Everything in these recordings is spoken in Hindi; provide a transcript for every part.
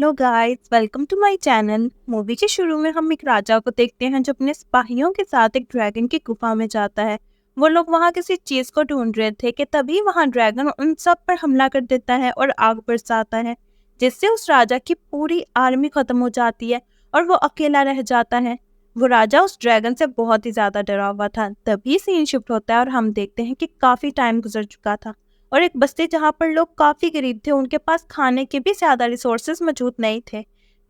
Hello guys, welcome to my channel. Movie के शुरू में हम एक राजा को देखते हैं जो अपने सिपाहियों के साथ एक ड्रैगन की गुफा में जाता है। वो लोग वहाँ किसी चीज को ढूंढ रहे थे कि तभी वहाँ ड्रैगन उन सब पर हमला कर देता है और आग बरसाता है, जिससे उस राजा की पूरी आर्मी खत्म हो जाती है और वो अकेला रह जाता है। वो राजा उस ड्रैगन से बहुत ही ज्यादा डरा हुआ था। तभी सीन शिफ्ट होता है और हम देखते हैं कि काफी टाइम गुजर चुका था और एक बस्ती जहाँ पर लोग काफी गरीब थे, उनके पास खाने के भी ज्यादा रिसोर्सेज मौजूद नहीं थे।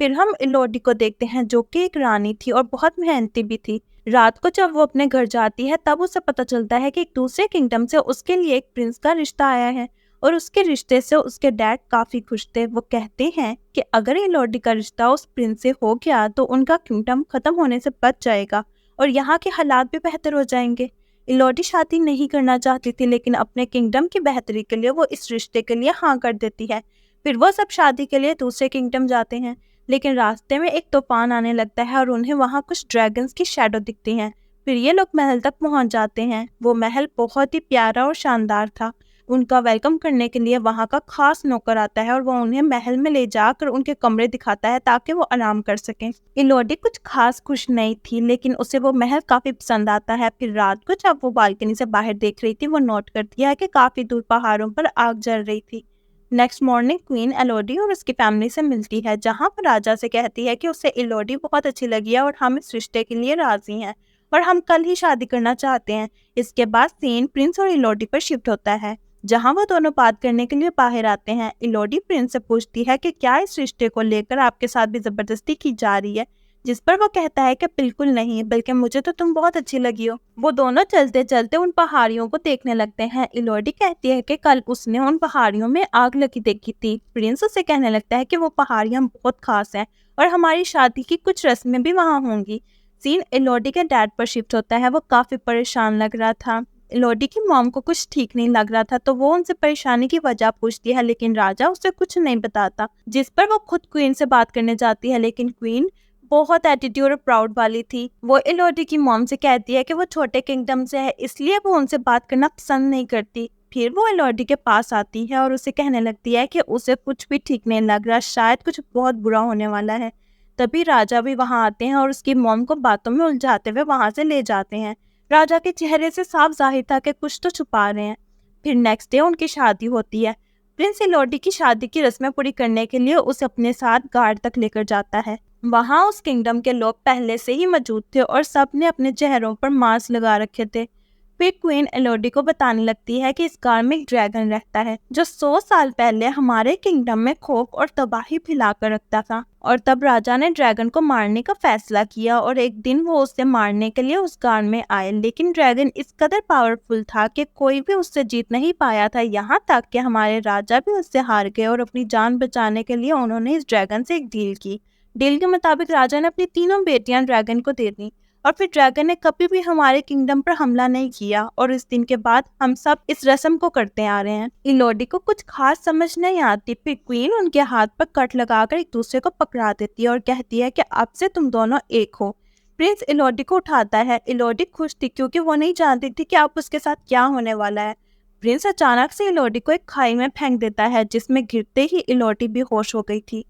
फिर हम इलोडी को देखते हैं जो कि एक रानी थी और बहुत मेहनती भी थी। रात को जब वो अपने घर जाती है तब उसे पता चलता है कि एक दूसरे किंगडम से उसके लिए एक प्रिंस का रिश्ता आया है और उसके रिश्ते से उसके डैड काफी खुश थे। वो कहते हैं कि अगर इलोडी का रिश्ता उस प्रिंस से हो गया तो उनका किंगडम खत्म होने से बच जाएगा और यहाँ के हालात भी बेहतर हो जाएंगे। इलोडी शादी नहीं करना चाहती थी, लेकिन अपने किंगडम की बेहतरी के लिए वो इस रिश्ते के लिए हाँ कर देती है। फिर वो सब शादी के लिए दूसरे किंगडम जाते हैं, लेकिन रास्ते में एक तूफान आने लगता है और उन्हें वहाँ कुछ ड्रैगन्स की शैडो दिखती हैं। फिर ये लोग महल तक पहुँच जाते हैं। वो महल बहुत ही प्यारा और शानदार था। उनका वेलकम करने के लिए वहाँ का खास नौकर आता है और वो उन्हें महल में ले जाकर उनके कमरे दिखाता है ताकि वो आराम कर सकें। इलोडी कुछ खास खुश नहीं थी, लेकिन उसे वो महल काफी पसंद आता है। फिर रात को जब वो बालकनी से बाहर देख रही थी, वो नोट करती है कि काफी दूर पहाड़ों पर आग जल रही थी। नेक्स्ट मॉर्निंग क्वीन एलोडी और उसकी फैमिली से मिलती है, जहाँ पर राजा से कहती है कि उसे इलोडी बहुत अच्छी लगी है और हम इस रिश्ते के लिए राजी हैं और हम कल ही शादी करना चाहते हैं। इसके बाद सीन प्रिंस और इलोडी पर शिफ्ट होता है, जहाँ वो दोनों बात करने के लिए बाहर आते हैं। इलोडी प्रिंस से पूछती है कि क्या इस रिश्ते को लेकर आपके साथ भी जबरदस्ती की जा रही है, जिस पर वो कहता है कि बिल्कुल नहीं, बल्कि मुझे तो तुम बहुत अच्छी लगी हो। वो दोनों चलते चलते उन पहाड़ियों को देखने लगते हैं। इलोडी कहती है कि कल उसने उन पहाड़ियों में आग लगी देखी थी। प्रिंस उसे कहने लगता है कि वो पहाड़ियां बहुत खास हैं और हमारी शादी की कुछ रस्में भी वहाँ होंगी। सीन इलोडी के डैड पर शिफ्ट होता है। वो काफी परेशान लग रहा था। इलोडी की मॉम को कुछ ठीक नहीं लग रहा था, तो वो उनसे परेशानी की वजह पूछती है, लेकिन राजा उसे कुछ नहीं बताता, जिस पर वो खुद क्वीन से बात करने जाती है। लेकिन क्वीन बहुत एटीट्यूड और प्राउड वाली थी। वो इलोडी की मॉम से कहती है कि वो छोटे किंगडम से है, इसलिए वो उनसे बात करना पसंद नहीं करती। फिर वो इलोडी के पास आती है और उसे कहने लगती है कि उसे कुछ भी ठीक नहीं लग रहा, शायद कुछ बहुत बुरा होने वाला है। तभी राजा भी वहां आते हैं और उसकी मॉम को बातों में उलझाते हुए वहां से ले जाते हैं। राजा के चेहरे से साफ जाहिर था कि कुछ तो छुपा रहे हैं। फिर नेक्स्ट डे उनकी शादी होती है। प्रिंस इलोडी की शादी की रस्में पूरी करने के लिए उसे अपने साथ गार्ड तक लेकर जाता है। वहां उस किंगडम के लोग पहले से ही मौजूद थे और सब ने अपने चेहरों पर मास्क लगा रखे थे। फिर क्वीन एलोडी को बताने लगती है कि इस गांव में एक ड्रैगन रहता है जो 100 साल पहले हमारे किंगडम में खौफ और तबाही फैलाकर रखता था, और तब राजा ने ड्रैगन को मारने का फैसला किया और एक दिन वो उसे मारने के लिए उस गांव में आए। लेकिन ड्रैगन इस कदर पावरफुल था कि कोई भी उससे जीत नहीं पाया था, यहाँ तक कि हमारे राजा भी उससे हार गए और अपनी जान बचाने के लिए उन्होंने इस ड्रैगन से एक डील की। डील के मुताबिक राजा ने अपनी तीनों बेटियां ड्रैगन को दे दी और फिर ड्रैगन ने कभी भी हमारे किंगडम पर हमला नहीं किया, और इस दिन के बाद हम सब इस रस्म को करते आ रहे हैं। इलोडी को कुछ खास समझ नहीं आती। फिर क्वीन उनके हाथ पर कट लगाकर एक दूसरे को पकड़ा देती है और कहती है कि अब से तुम दोनों एक हो। प्रिंस इलोडी को उठाता है। इलोडी खुश थी क्योंकि वो नहीं जानती थी कि अब उसके साथ क्या होने वाला है। प्रिंस अचानक से इलोडी को एक खाई में फेंक देता है, जिसमें गिरते ही इलोडी भी होश हो गई थी।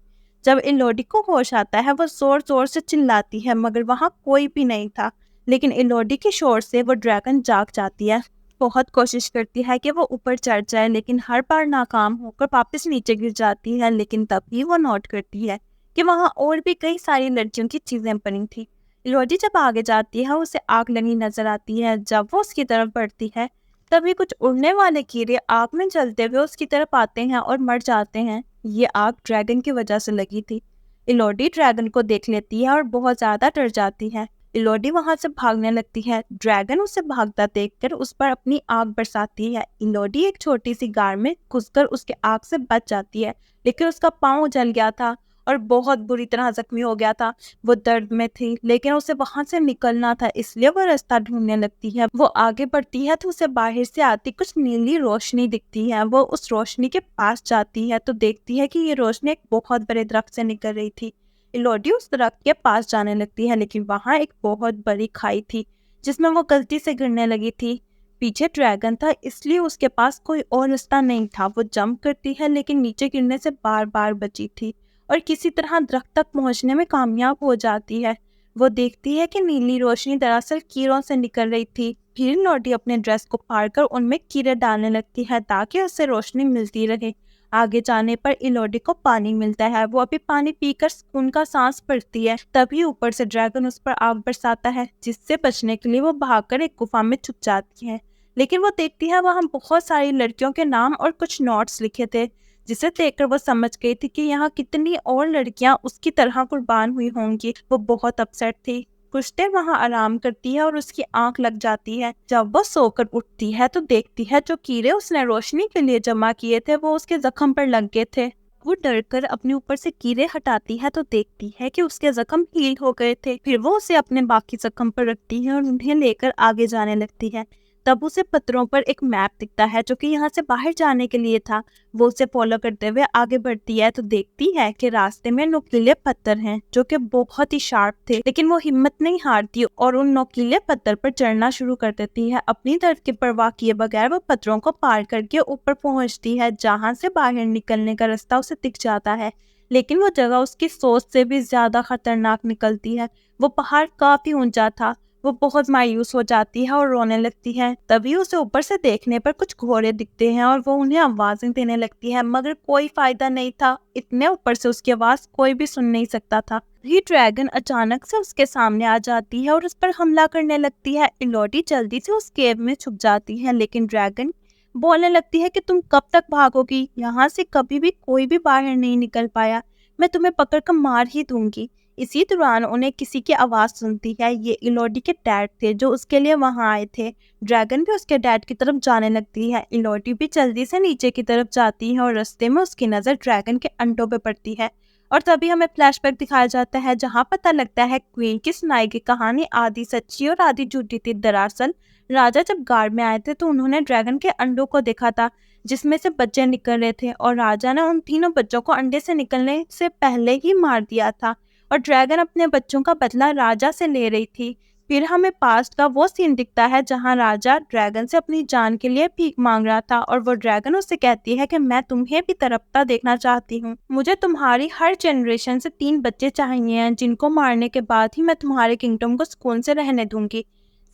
जब इलोडी को होश आता है, वो जोर जोर से चिल्लाती है, मगर वहाँ कोई भी नहीं था। लेकिन इलोडी के शोर से वो ड्रैगन जाग जाती है। बहुत कोशिश करती है कि वो ऊपर चढ़ जाए, लेकिन हर बार नाकाम होकर वापस नीचे गिर जाती है। लेकिन तभी वो नोट करती है कि वहाँ और भी कई सारी लड़कियों की चीजें पड़ी थी। इलोडी जब आगे जाती है, उसे आग लगी नजर आती है। जब वो उसकी तरफ बढ़ती है, तभी कुछ उड़ने वाले कीड़े आग में जलते हुए उसकी तरफ आते हैं और मर जाते हैं। ये आग ड्रैगन की वजह से लगी थी। इलोडी ड्रैगन को देख लेती है और बहुत ज्यादा डर जाती है। इलोडी वहां से भागने लगती है। ड्रैगन उसे भागता देखकर उस पर अपनी आग बरसाती है। इलोडी एक छोटी सी गार में घुसकर उसके आग से बच जाती है, लेकिन उसका पाँव जल गया था और बहुत बुरी तरह जख्मी हो गया था। वो दर्द में थी, लेकिन उसे वहां से निकलना था, इसलिए वो रास्ता ढूंढने लगती है। वो आगे बढ़ती है तो उसे बाहर से आती कुछ नीली रोशनी दिखती है। वो उस रोशनी के पास जाती है तो देखती है कि ये रोशनी एक बहुत बड़े दरख्त से निकल रही थी। इलोडी उस दरख्त के पास जाने लगती है, लेकिन वहां एक बहुत बड़ी खाई थी जिसमें वो गलती से गिरने लगी थी। पीछे ड्रैगन था, इसलिए उसके पास कोई और रास्ता नहीं था। वो जंप करती है, लेकिन नीचे गिरने से बार बार बची थी और किसी तरह दरख्त तक पहुंचने में कामयाब हो जाती है। वो देखती है कि नीली रोशनी दरअसल कीड़ों से निकल रही थी। फिर इलोडी अपने ड्रेस को फाड़कर उनमें कीड़े डालने लगती है ताकि उससे रोशनी मिलती रहे। आगे जाने पर इलोडी को पानी मिलता है। वो अभी पानी पीकर सुकून का सांस भरती है, तभी ऊपर से ड्रैगन उस पर आग बरसाता है, जिससे बचने के लिए वो भागकर एक गुफा में छुप जाती है। लेकिन वो देखती है वहाँ बहुत सारी लड़कियों के नाम और कुछ नोट्स लिखे थे, जिसे देखकर वो समझ गई थी कि यहाँ कितनी और लड़कियां उसकी तरह कुर्बान हुई होंगी। वो बहुत अपसेट थी। कुछ देर वहाँ आराम करती है और उसकी आंख लग जाती है। जब वो सोकर उठती है तो देखती है जो कीड़े उसने रोशनी के लिए जमा किए थे वो उसके जख्म पर लग गए थे। वो डरकर अपने ऊपर से कीड़े हटाती है तो देखती है कि उसके जख्म हील हो गए थे। फिर वो उसे अपने बाकी जख्म पर रखती है और उन्हें लेकर आगे जाने लगती है। तब उसे पत्थरों पर एक मैप दिखता है जो कि यहाँ से बाहर जाने के लिए था। वो उसे फॉलो करते हुए आगे बढ़ती है तो देखती है कि रास्ते में नुकीले पत्थर हैं जो कि बहुत ही शार्प थे, लेकिन वो हिम्मत नहीं हारती और उन नुकीले पत्थर पर चढ़ना शुरू कर देती है। अपनी दर्द की परवाह किए बगैर वो पत्थरों को पार करके ऊपर पहुंचती है, जहाँ से बाहर निकलने का रास्ता उसे दिख जाता है। लेकिन वो जगह उसकी सोच से भी ज्यादा खतरनाक निकलती है। वो पहाड़ काफी ऊंचा था। वो बहुत मायूस हो जाती है और रोने लगती है। तभी उसे ऊपर से देखने पर कुछ घोड़े दिखते हैं और वो उन्हें आवाजें देने लगती है, मगर कोई फायदा नहीं था। इतने ऊपर से उसकी आवाज कोई भी सुन नहीं सकता था। ये ड्रैगन अचानक से उसके सामने आ जाती है और उस पर हमला करने लगती है। इलोडी जल्दी से उस केव में छुप जाती है, लेकिन ड्रैगन बोलने लगती है कि तुम कब तक भागोगी, यहाँ से कभी भी कोई भी बाहर नहीं निकल पाया, मैं तुम्हें पकड़कर मार ही दूंगी। इसी दौरान उन्हें किसी की आवाज सुनती है। ये इलोडी के डैड थे जो उसके लिए वहां आए थे। ड्रैगन भी उसके डैड की तरफ जाने लगती है। इलोडी भी जल्दी से नीचे की तरफ जाती है और रास्ते में उसकी नजर ड्रैगन के अंडों पे पड़ती है। और तभी हमें फ्लैशबैक दिखाया जाता है जहां पता लगता है क्वीन की सुनाई की कहानी आधी सच्ची और आधी झूठी थी। दरअसल राजा जब गार्ड में आए थे तो उन्होंने ड्रैगन के अंडों को देखा था जिसमें से बच्चे निकल रहे थे, और राजा ने उन तीनों बच्चों को अंडे से निकलने से पहले ही मार दिया था। और ड्रैगन अपने बच्चों का बदला राजा से ले रही थी। फिर हमें पास्ट का वो सीन दिखता है जहां राजा ड्रैगन से अपनी जान के लिए भीख मांग रहा था और वो ड्रैगन उससे कहती है कि मैं तुम्हें भी तड़पता देखना चाहती हूँ। मुझे तुम्हारी हर जनरेशन से 3 बच्चे चाहिए हैं जिनको मारने के बाद ही मैं तुम्हारे किंगडम को सुकून से रहने दूंगी।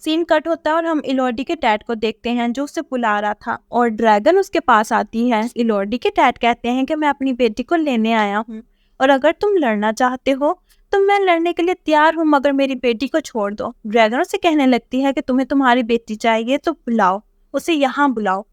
सीन कट होता है और हम इलोडी के डैड को देखते हैं जो उसे बुला रहा था और ड्रैगन उसके पास आती है। इलोडी के डैड कहते हैं कि मैं अपनी बेटी को लेने आया हूँ और अगर तुम लड़ना चाहते हो तो मैं लड़ने के लिए तैयार हूँ, मगर मेरी बेटी को छोड़ दो। ड्रैगन उसे कहने लगती है कि तुम्हें तुम्हारी बेटी चाहिए तो बुलाओ, उसे यहाँ बुलाओ।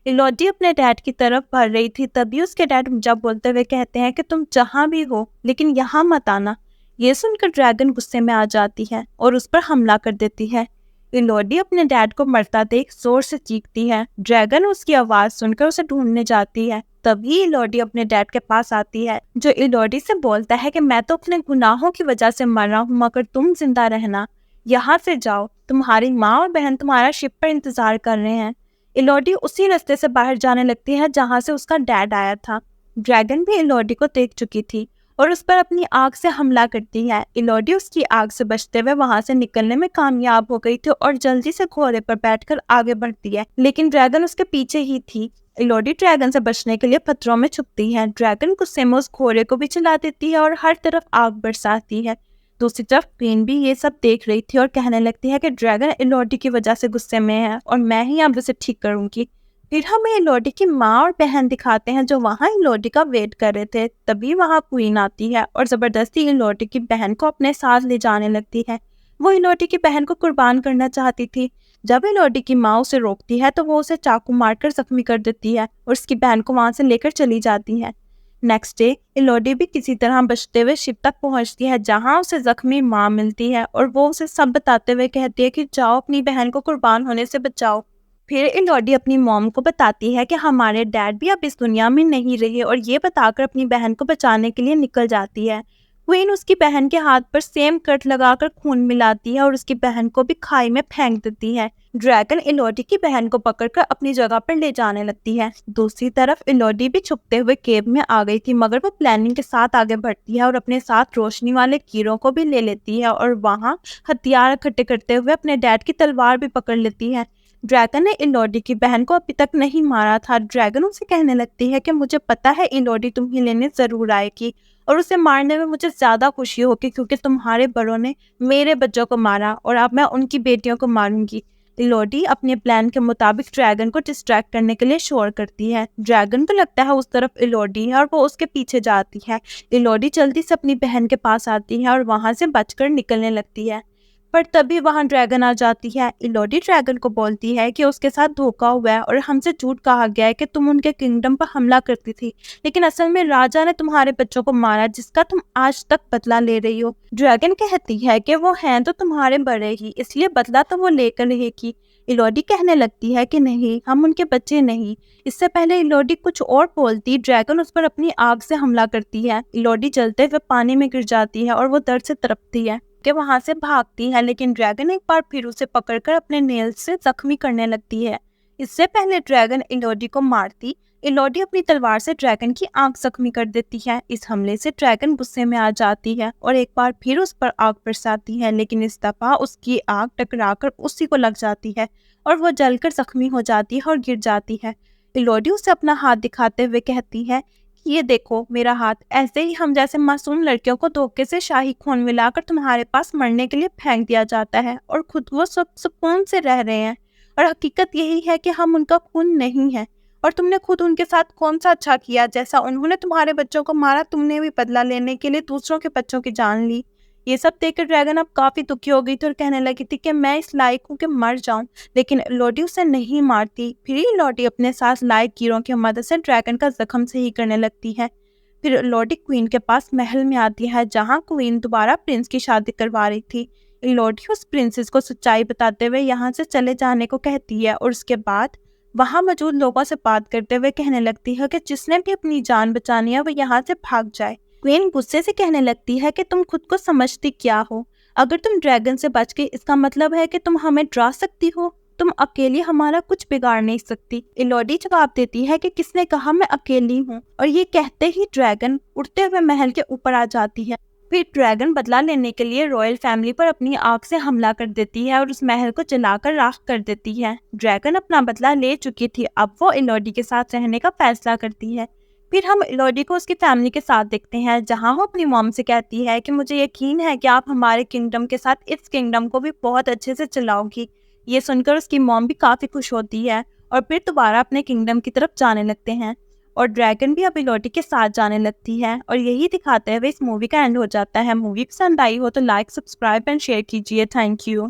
इलोडी अपने डैड की तरफ बढ़ रही थी, तभी उसके डैड जब बोलते हुए कहते हैं कि तुम जहाँ भी हो लेकिन यहाँ मत आना। ये सुनकर ड्रैगन गुस्से में आ जाती है और उस पर हमला कर देती है। इलोडी अपने डैड को मरता देख जोर से चीखती है। ड्रैगन उसकी आवाज सुनकर उसे ढूंढने जाती है। तभी इलोडी अपने डैड के पास आती है जो इलोडी से बोलता है कि मैं तो अपने गुनाहों की वजह से मर रहा हूँ, मगर तुम जिंदा रहना, यहाँ से जाओ, तुम्हारी माँ और बहन तुम्हारा शिप पर इंतजार कर रहे हैं। इलोडी उसी रास्ते से बाहर जाने लगती है जहाँ से उसका डैड आया था। ड्रैगन भी इलोडी को देख चुकी थी और उस पर अपनी आग से हमला करती है। इलोडी उसकी आग से बचते हुए वहां से निकलने में कामयाब हो गई थी और जल्दी से घोड़े पर बैठकर आगे बढ़ती है, लेकिन ड्रैगन उसके पीछे ही थी। इलोडी ड्रैगन से बचने के लिए पत्थरों में छुपती है। ड्रैगन गुस्से में उस घोड़े को भी चला देती है और हर तरफ आग बरसाती है। दूसरी तरफ क्वीन भी ये सब देख रही थी और कहने लगती है कि ड्रैगन इलोडी की वजह से गुस्से में है और मैं ही अब उसे ठीक करूंगी। फिर हमें इलोडी की माँ और बहन दिखाते हैं जो वहाँ इलोडी का वेट कर रहे थे। तभी वहाँ क्वीन आती है और जबरदस्ती इलोडी की बहन को अपने साथ ले जाने लगती है। वो इलोडी की बहन को कुर्बान करना चाहती थी। जब इलोडी की माँ उसे रोकती है तो वो उसे चाकू मारकर जख्मी कर देती है और उसकी बहन को वहाँ से लेकर चली जाती है। नेक्स्ट डे इलोडी भी किसी तरह बचते हुए शिप तक पहुँचती है जहाँ उसे जख्मी माँ मिलती है और वो उसे सब बताते हुए कहती है कि जाओ अपनी बहन को कुर्बान होने से बचाओ। फिर इलोडी अपनी मॉम को बताती है कि हमारे डैड भी अब इस दुनिया में नहीं रहे और ये बताकर अपनी बहन को बचाने के लिए निकल जाती है। क्वीन उसकी बहन के हाथ पर सेम कट लगाकर खून मिलाती है और उसकी बहन को भी खाई में फेंक देती है। ड्रैगन इलोडी की बहन को पकड़कर अपनी जगह पर ले जाने लगती है। दूसरी तरफ इलोडी भी छुपते हुए केव में आ गई थी, मगर वो प्लानिंग के साथ आगे बढ़ती है और अपने साथ रोशनी वाले कीड़ों को भी ले लेती है और वहाँ हथियार इकट्ठे करते हुए अपने डैड की तलवार भी पकड़ लेती है। ड्रैगन ने इलोडी की बहन को अभी तक नहीं मारा था। ड्रैगन उसे कहने लगती है कि मुझे पता है इलोडी तुम्हें लेने ज़रूर आएगी और उसे मारने में मुझे ज़्यादा खुशी होगी क्योंकि तुम्हारे बड़ों ने मेरे बच्चों को मारा और अब मैं उनकी बेटियों को मारूंगी। इलोडी अपने प्लान के मुताबिक ड्रैगन को डिस्ट्रैक्ट करने के लिए शोर करती है। ड्रैगन को लगता है उस तरफ इलोडी है और वो उसके पीछे जाती है। इलोडी जल्दी से अपनी बहन के पास आती है और वहां से बचकर निकलने लगती है, पर तभी वहां ड्रैगन आ जाती है। इलोडी ड्रैगन को बोलती है कि उसके साथ धोखा हुआ है और हमसे झूठ कहा गया है कि तुम उनके किंगडम पर हमला करती थी, लेकिन असल में राजा ने तुम्हारे बच्चों को मारा जिसका तुम आज तक बदला ले रही हो। ड्रैगन कहती है कि वो हैं तो तुम्हारे बड़े ही, इसलिए बदला तो वो लेकर रहेगी। इलोडी कहने लगती है कि नहीं, हम उनके बच्चे नहीं। इससे पहले इलोडी कुछ और बोलती, ड्रैगन उस पर अपनी आग से हमला करती है। इलोडी जलते हुए पानी में गिर जाती है और वो दर्द से तड़पती है कि वहां से भागती है, लेकिन ड्रैगन एक बार फिर उसे पकड़कर अपने नेल्स से जख्मी करने लगती है। इससे पहले ड्रैगन इलोडी को मारती, इलोडी अपनी तलवार से ड्रैगन की आंख जख्मी कर देती है। इस हमले से ड्रैगन गुस्से में आ जाती है और एक बार फिर उस पर आग बरसाती है, लेकिन इस दफा उसकी आग टकराकर उसी को लग जाती है और वो जलकर जख्मी हो जाती है और गिर जाती है। इलोडी उसे अपना हाथ दिखाते हुए कहती है, ये देखो मेरा हाथ, ऐसे ही हम जैसे मासूम लड़कियों को धोखे से शाही खून मिलाकर तुम्हारे पास मरने के लिए फेंक दिया जाता है और खुद वो सब सुकून से रह रहे हैं, और हकीकत यही है कि हम उनका खून नहीं है। और तुमने खुद उनके साथ कौन सा अच्छा किया? जैसा उन्होंने तुम्हारे बच्चों को मारा, तुमने भी बदला लेने के लिए दूसरों के बच्चों की जान ली। ये सब देखकर ड्रैगन अब काफी दुखी हो गई थी और कहने लगी थी कि मैं इस लायक हूँ कि मर जाऊं, लेकिन इलोडी उसे नहीं मारती। फिर इलोडी अपने साथ लाए कीड़ों की मदद से ड्रैगन का जख्म सही करने लगती है। फिर इलोडी क्वीन के पास महल में आती है जहाँ क्वीन दोबारा प्रिंस की शादी करवा रही थी। इलोडी उस प्रिंसेस को सच्चाई बताते हुए यहाँ से चले जाने को कहती है और उसके बाद वहां मौजूद लोगों से बात करते हुए कहने लगती है कि जिसने भी अपनी जान बचानी है वो यहाँ से भाग जाए। क्वीन गुस्से से कहने लगती है कि तुम खुद को समझती क्या हो? अगर तुम ड्रैगन से बच गई इसका मतलब है कि तुम हमें डरा सकती हो? तुम अकेली हमारा कुछ बिगाड़ नहीं सकती। इलोडी जवाब देती है कि किसने कहा मैं अकेली हूँ, और ये कहते ही ड्रैगन उड़ते हुए महल के ऊपर आ जाती है। फिर ड्रैगन बदला लेने के लिए रॉयल फैमिली पर अपनी आग से हमला कर देती है और उस महल को जलाकर राख कर देती है। ड्रैगन अपना बदला ले चुकी थी, अब वो इलोडी के साथ रहने का फैसला करती है। फिर हम इलोडी को उसकी फैमिली के साथ देखते हैं जहां वो अपनी मॉम से कहती है कि मुझे यकीन है कि आप हमारे किंगडम के साथ इस किंगडम को भी बहुत अच्छे से चलाओगी। ये सुनकर उसकी मॉम भी काफ़ी खुश होती है और फिर दोबारा अपने किंगडम की तरफ जाने लगते हैं और ड्रैगन भी अब इलोडी के साथ जाने लगती है। और यही दिखाते हुए इस मूवी का एंड हो जाता है। मूवी पसंद आई हो तो लाइक, सब्सक्राइब एंड शेयर कीजिए। Thank you.